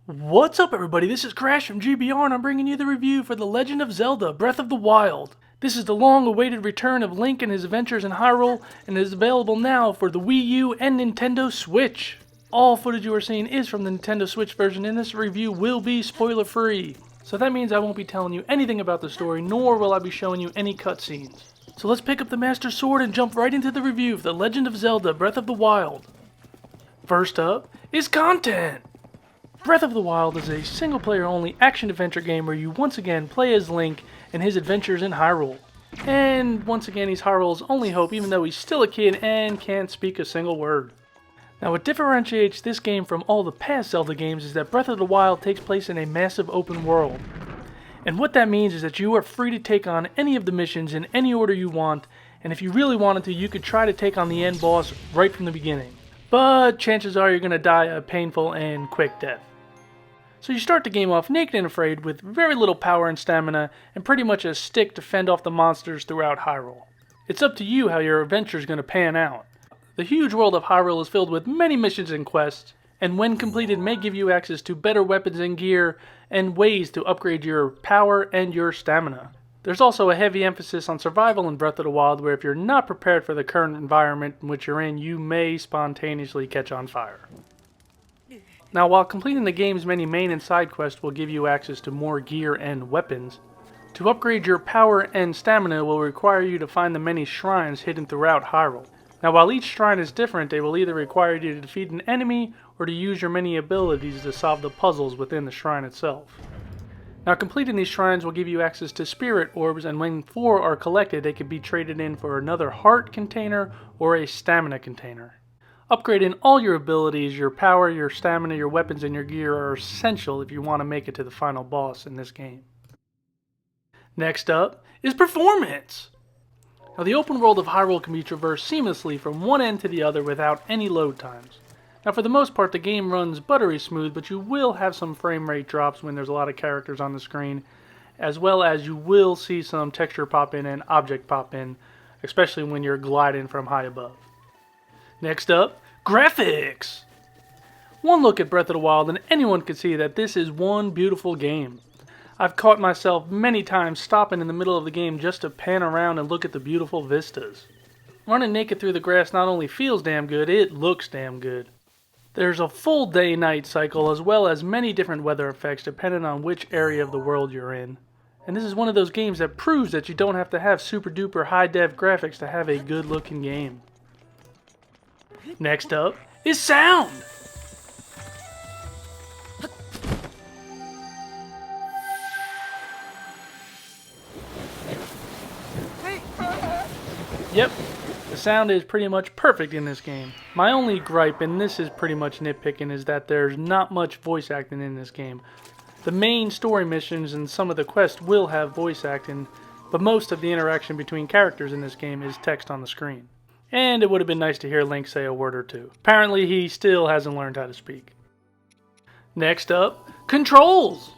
What's up, everybody? This is Crash from GBR, and I'm bringing you the review for The Legend of Zelda: Breath of the Wild. This is the long-awaited return of Link and his adventures in Hyrule, and is available now for the Wii U and Nintendo Switch. All footage you are seeing is from the Nintendo Switch version, and this review will be spoiler-free. So that means I won't be telling you anything about the story, nor will I be showing you any cutscenes. So let's pick up the Master Sword and jump right into the review of The Legend of Zelda: Breath of the Wild. First up is content! Breath of the Wild is a single-player only action-adventure game where you once again play as Link and his adventures in Hyrule. And once again he's Hyrule's only hope, even though he's still a kid and can't speak a single word. Now what differentiates this game from all the past Zelda games is that Breath of the Wild takes place in a massive open world. And what that means is that you are free to take on any of the missions in any order you want, and if you really wanted to, you could try to take on the end boss right from the beginning. But chances are you're going to die a painful and quick death. So you start the game off naked and afraid with very little power and stamina and pretty much a stick to fend off the monsters throughout Hyrule. It's up to you how your adventure is going to pan out. The huge world of Hyrule is filled with many missions and quests, and when completed may give you access to better weapons and gear and ways to upgrade your power and your stamina. There's also a heavy emphasis on survival in Breath of the Wild, where if you're not prepared for the current environment in which you're in, you may spontaneously catch on fire. Now, while completing the game's many main and side quests will give you access to more gear and weapons, to upgrade your power and stamina will require you to find the many shrines hidden throughout Hyrule. Now, while each shrine is different, they will either require you to defeat an enemy or to use your many abilities to solve the puzzles within the shrine itself. Now, completing these shrines will give you access to spirit orbs, and when 4 are collected, they can be traded in for another heart container or a stamina container. Upgrading all your abilities, your power, your stamina, your weapons, and your gear are essential if you want to make it to the final boss in this game. Next up is performance! Now, the open world of Hyrule can be traversed seamlessly from one end to the other without any load times. Now, for the most part, the game runs buttery smooth, but you will have some frame rate drops when there's a lot of characters on the screen, as well as you will see some texture pop in and object pop in, especially when you're gliding from high above. Next up, graphics! One look at Breath of the Wild and anyone can see that this is one beautiful game. I've caught myself many times stopping in the middle of the game just to pan around and look at the beautiful vistas. Running naked through the grass not only feels damn good, it looks damn good. There's a full day-night cycle as well as many different weather effects depending on which area of the world you're in. And this is one of those games that proves that you don't have to have super duper high-def graphics to have a good looking game. Next up is sound! Yep, the sound is pretty much perfect in this game. My only gripe, and this is pretty much nitpicking, is that there's not much voice acting in this game. The main story missions and some of the quests will have voice acting, but most of the interaction between characters in this game is text on the screen. And it would have been nice to hear Link say a word or two. Apparently he still hasn't learned how to speak. Next up, controls!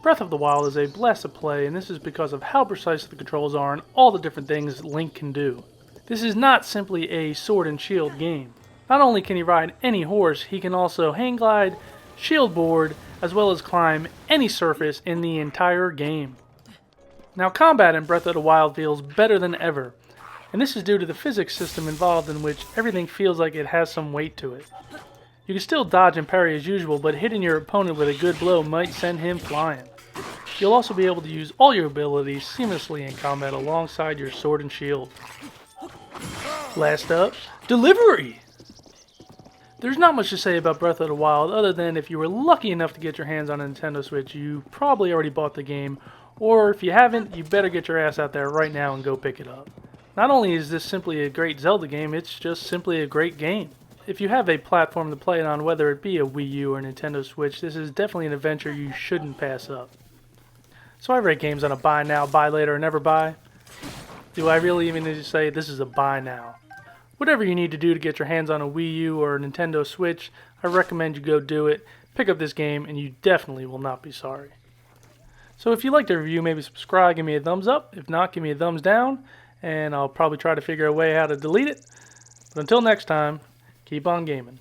Breath of the Wild is a blast to play, and this is because of how precise the controls are and all the different things Link can do. This is not simply a sword and shield game. Not only can he ride any horse, he can also hang glide, shield board, as well as climb any surface in the entire game. Now, combat in Breath of the Wild feels better than ever. And this is due to the physics system involved, in which everything feels like it has some weight to it. You can still dodge and parry as usual, but hitting your opponent with a good blow might send him flying. You'll also be able to use all your abilities seamlessly in combat alongside your sword and shield. Last up, delivery! There's not much to say about Breath of the Wild other than if you were lucky enough to get your hands on a Nintendo Switch, you probably already bought the game, or if you haven't, you better get your ass out there right now and go pick it up. Not only is this simply a great Zelda game, it's just simply a great game. If you have a platform to play it on, whether it be a Wii U or Nintendo Switch, this is definitely an adventure you shouldn't pass up. So I rate games on a buy now, buy later, or never buy. Do I really even need to say this is a buy now? Whatever you need to do to get your hands on a Wii U or a Nintendo Switch, I recommend you go do it, pick up this game, and you definitely will not be sorry. So if you liked the review, maybe subscribe, give me a thumbs up. If not, give me a thumbs down. And I'll probably try to figure a way how to delete it. But until next time, keep on gaming.